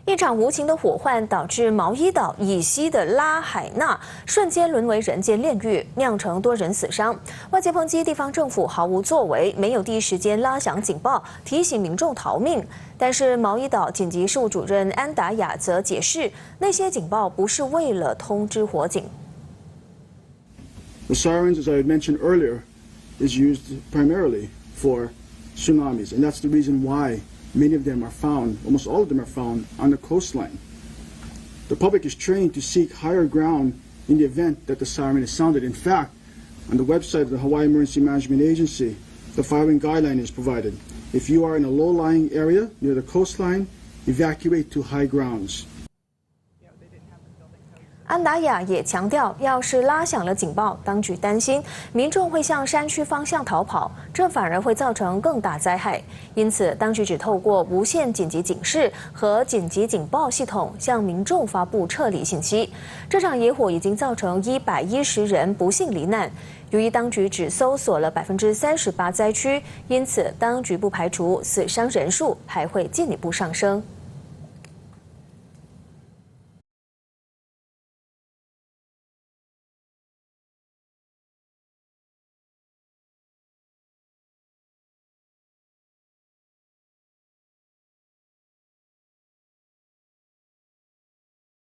一场无情的火患导致毛伊岛以西的拉海纳瞬间沦为人间炼狱，酿成多人死伤。外界抨击地方政府毫无作为，没有第一时间拉响警报，提醒民众逃命。但是毛伊岛紧急事务主任安达雅则解释，那些警报不是为了通知火警。The sirens, as I had mentioned earlier, is used primarily for tsunamis, and that's the reason why many of them are found, almost all of them are found on the coastline. The public is trained to seek higher ground in the event that the siren is sounded. In fact, on the website of the Hawaii Emergency Management Agency, the following guideline is provided. If you are in a low-lying area near the coastline, evacuate to high grounds. 安达雅也强调，要是拉响了警报，当局担心民众会向山区方向逃跑，这反而会造成更大灾害。因此，当局只透过无线紧急警示和紧急警报系统向民众发布撤离信息。这场野火已经造成110人不幸罹难。由于当局只搜索了38%灾区，因此当局不排除死伤人数还会进一步上升。